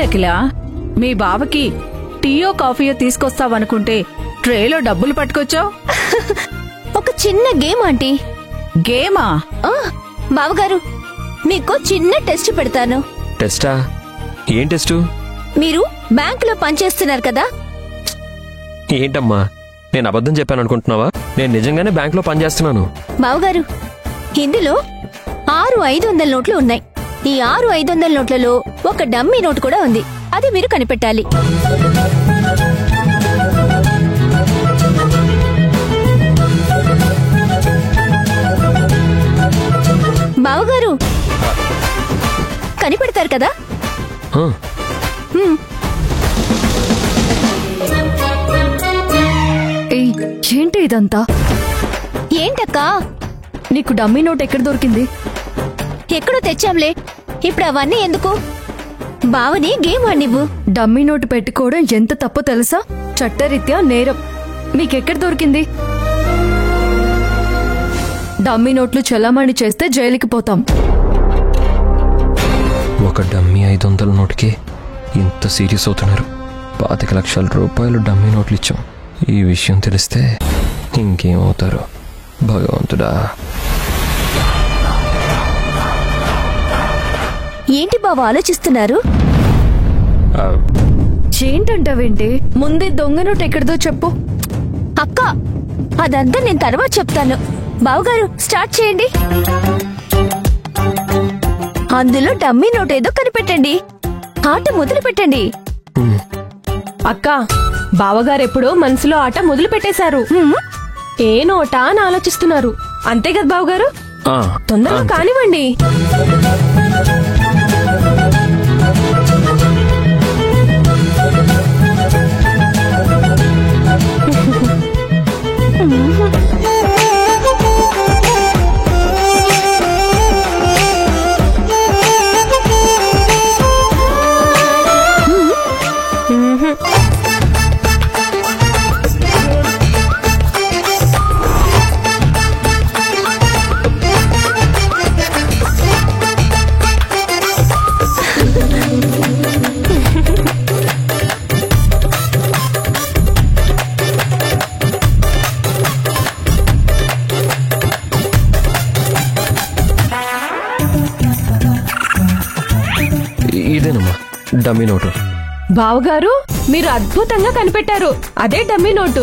అఖిల, మీ బావకి టీయో కాఫీయో తీసుకొస్తావనుకుంటే ట్రేలో డబ్బులు పట్టుకొచ్చావు. ఒక చిన్న గేమ్ ఆంటీ. గేమా? బావగారు, మీకు చిన్న టెస్ట్ పెడతాను. టెస్టా? ఏం టెస్టు? మీరు బ్యాంకులో పనిచేస్తున్నారు కదా? ఏంటమ్మా, నేను అబద్ధం చెప్పాను అనుకుంటున్నావా? నేను నిజంగానే బ్యాంకులో పనిచేస్తున్నాను. బావగారు, ఇందులో 6 500 నోట్లు ఉన్నాయి. ఈ 6 500 నోట్లలో ఒక డమ్మీ నోటు కూడా ఉంది. అది మీరు కనిపెట్టాలి. బావగారు, కనిపెడతారు కదా? ఏంటి ఇదంతా? ఏంటక్కా, నీకు డమ్మీ నోట్ ఎక్కడ దొరికింది? ఎక్కడో తెచ్చాంలే. ఇప్పుడు అవన్నీ ఎందుకు? బావని గేమ్ ఆడినివ్వు. డమ్మీ నోటు పెట్టుకోవడం ఎంత తప్పో తెలుసా? చట్టరీత్యా నేరం. మీకెక్కడ దొరికింది? డమ్మీ నోట్లు చెలామణి చేస్తే జైలుకి పోతాం. ఒక డమ్మీ 500 నోటుకి ఇంత సీరియస్ అవుతున్నారు. 25 లక్షల రూపాయలు డమ్మీ నోట్లు ఇచ్చాం. ఈ విషయం తెలిస్తే ఇంకేమవుతారో భగవంతుడా. ఏంటి బావ ఆలోచిస్తున్నారు? ఏంటంటావేంటి? ముందే దొంగ నోట్ ఎక్కడదో చెప్పు. అక్క, అదంతా నేను తర్వాత చెప్తాను. బావగారు, స్టార్ట్ చేయండి. అందులో డమ్మీ నోట్ ఏదో కనిపెట్టండి. ఆట మొదలు పెట్టండి. అక్క, బావగారెప్పుడో మనసులో ఆట మొదలు పెట్టేశారు. ఏ నోటా అని ఆలోచిస్తున్నారు. అంతే కదా బావగారు? తొందరగా కానివ్వండి. ఇదేనమ్మా డమ్మీ నోటు. బావగారు, మీరు అద్భుతంగా కనిపెట్టారు. అదే డమ్మీ నోటు.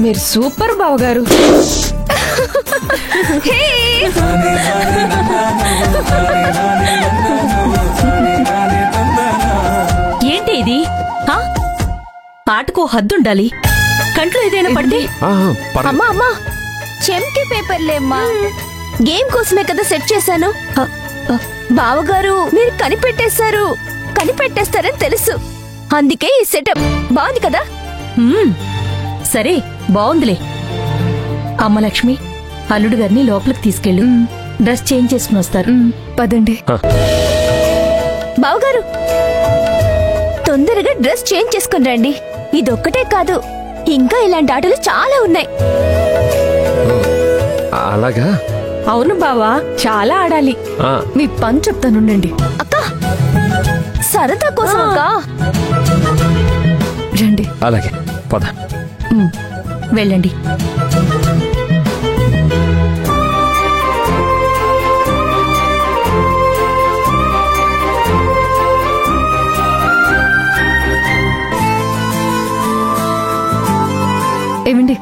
మీరు సూపర్ బావగారు. ఏంటి ఇది? ఆటకు హద్దుండాలి. కంట్లో ఏదైనా పడితే? అమ్మా అమ్మా, చెంకి పేపర్లేమ్మా. గేమ్ కోసమే కదా సెట్ చేశాను. బావగారు, మీరు కనిపెట్టేశారు. కనిపెట్టేస్తారని తెలుసు, అందుకే ఈ సెటప్. బాగుంది కదా? సరే, బాగుందిలే. అమ్మ లక్ష్మి, అల్లుడు గారిని లోపలికి తీసుకెళ్ళు. డ్రెస్ చేంజ్ చేసుకుని వస్తారు. పదండి. బావగారు, తొందరగా డ్రెస్ చేంజ్ చేసుకుని రండి. ఇదొక్కటే కాదు, ఇంకా ఇలాంటి ఆటలు చాలా ఉన్నాయి. అలాగా? అవును బావా, చాలా ఆడాలి. మీ పని చెప్తానుండండి. అక్క, సరదా కోసం అక్క. రండి. అలాగే, పద. వెళ్ళండి. ఏమండి,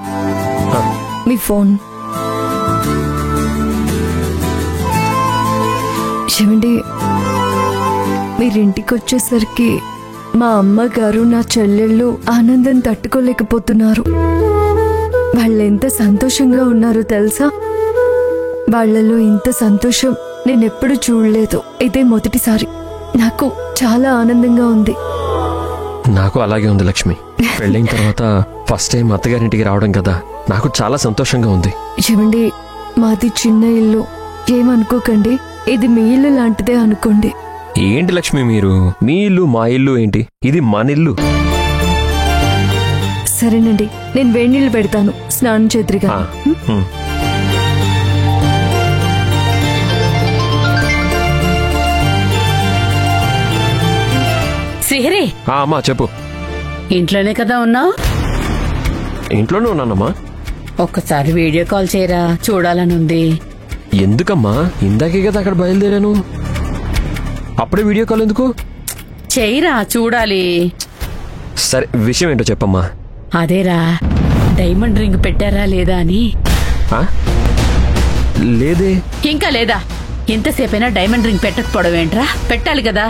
మీ ఫోన్. ఏమండి, మీరింటికి వచ్చేసరికి మా అమ్మగారు, నా చెల్లెళ్ళు ఆనందం తట్టుకోలేకపోతున్నారు. వాళ్ళెంత సంతోషంగా ఉన్నారో తెలుసా? వాళ్లలో ఇంత సంతోషం నేనెప్పుడు చూడలేదు. ఇదే మొదటిసారి. నాకు చాలా ఆనందంగా ఉంది. నాకు అలాగే ఉంది లక్ష్మి. పెళ్ళైన తర్వాత ఫస్ట్ టైం అత్తగారింటికి రావడం కదా, నాకు చాలా సంతోషంగా ఉంది. ఏమండి, మాది చిన్న ఇల్లు, ఏమనుకోకండి. ఇది మీ ఇల్లు లాంటిదే అనుకోండి. ఏంటి లక్ష్మి మీరు? మీ ఇల్లు మా ఇల్లు ఏంటి? ఇది మన ఇల్లు. సరేనండి, నేను వేడి నీళ్ళు పెడతాను, స్నానం చేద్దిరిగా. శ్రీ శ్రీహరి, అమ్మా చెప్పు. ఇంట్లోనే కదా ఉన్నావు? ఇంట్లోనే ఉన్నానమ్మా. ఒక్కసారి వీడియో కాల్ చేయరా, చూడాలనుంది. ఎందుకమ్మా? ఇందాకే కదా అక్కడ బయలుదేరాను. అప్పుడే వీడియో కాల్ ఎందుకు? చెయ్యరా, చూడాలి. సరే, విషయం ఏంటో చెప్పమ్మా. అదేరా, డైమండ్ రింగ్ పెట్టారా లేదా అని. ఆ? లేదే. ఇంకా లేదా? ఇంతసేపైనా డైమండ్ రింగ్ పెట్టకపోవడం ఏంట్రా? పెట్టాలి కదా.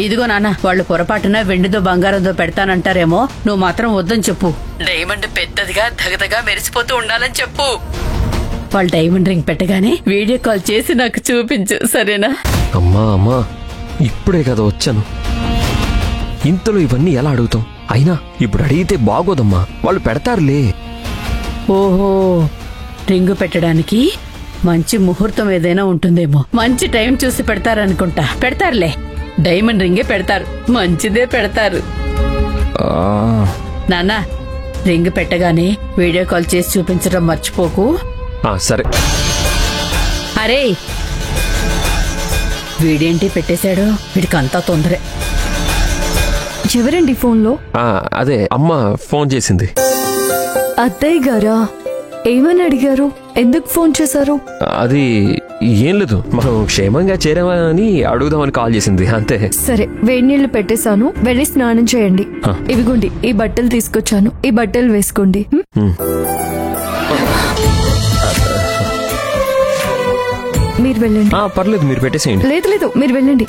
ఇదిగో నాన్న, వాళ్ళు పొరపాటున వెండితో బంగారంతో పెడతానంటారేమో, నువ్వు మాత్రం వద్దని చెప్పు. డైమండ్ పెద్దదిగా దగదగా మెరిసిపోతూ ఉండాలని చెప్పు. వాళ్ళు డైమండ్ రింగ్ పెట్టగానే వీడియో కాల్ చేసి నాకు చూపించు, సరేనా? అమ్మా ఇప్పుడే కదా వచ్చాను. ఇంతలో ఇవన్నీ ఎలా అడుగుతాం? అయినా ఇప్పుడు అడిగితే బాగోదమ్మా, వాళ్ళు పెడతారులే. ఓహో, రింగు పెట్టడానికి మంచి ముహూర్తం ఏదైనా ఉంటుందేమో. మంచి టైం చూసి పెడతారనుకుంటా. పెడతారులే, డైమండ్ రింగే పెడతారు, మంచిదే పెడతారు. నాన్న, రింగ్ పెట్టగానే వీడియో కాల్ చేసి చూపించడం మర్చిపోకు. సరే. అరే, వీడేంటి పెట్టేశాడు? వీడికంతా తొందరే. ఎవరండి ఫోన్లో? అదే అమ్మ ఫోన్ చేసింది. అత్తయ్య గారా? ఏమని అడిగారు? ఎందుకు ఫోన్ చేశారు? అది ఏం లేదు, మనం క్షేమంగా చేరామా అని అడుగుదామని కాల్ చేసింది, అంతే. సరే, వేడి నీళ్లు పెట్టేశాను, వెళ్ళి స్నానం చేయండి. ఇవిగోండి, ఈ బట్టలు తీసుకొచ్చాను, ఈ బట్టలు వేసుకోండి. మీరు వెళ్ళండి. పర్లేదు, మీరు పెట్టేసేయండి. లేదు, మీరు వెళ్ళండి.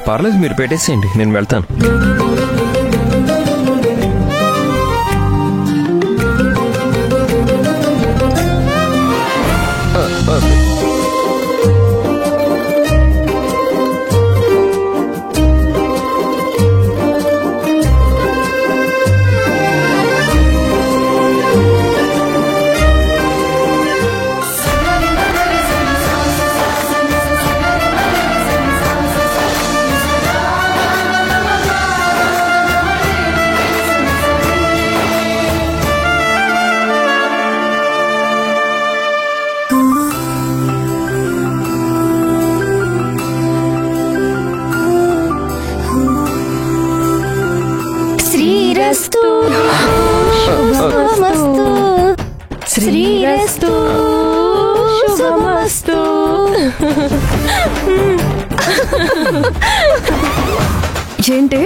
పర్లేదు, మీరు పెట్టేసేయండి, నేను వెళ్తాను. శ్రీరస్తు శుభమస్తు, శ్రీరస్తు శుభమస్తు. ఏంటి?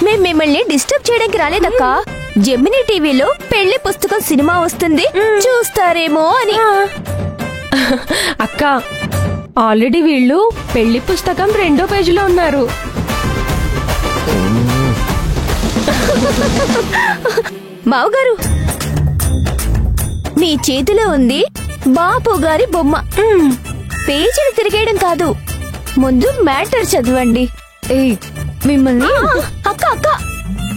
మేము మిమ్మల్ని డిస్టర్బ్ చేయడానికి రాలేదక్క. జెమినీ టీవీలో పెళ్లి పుస్తకం సినిమా వస్తుంది, చూస్తారేమో అని. అక్క, ఆల్రెడీ వీళ్ళు పెళ్లి పుస్తకం 2వ పేజీలో ఉన్నారు. మావగారు, మీ చేతిలో ఉంది బాపు గారి బొమ్మ. పేజీలు తిరిగేయడం కాదు, ముందు మ్యాటర్ చదవండి. మిమ్మల్ని అక్క,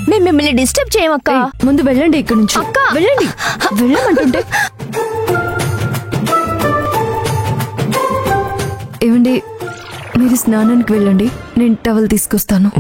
మేము మిమ్మల్ని డిస్టర్బ్ చేయమక్క. ముందు వెళ్ళండి ఇక్కడి నుంచి. అక్క, వెళ్ళండి, వెళ్ళమంటుంటే. ఏమండి, మీరు స్నానానికి వెళ్ళండి, నేను టవల్ తీసుకొస్తాను.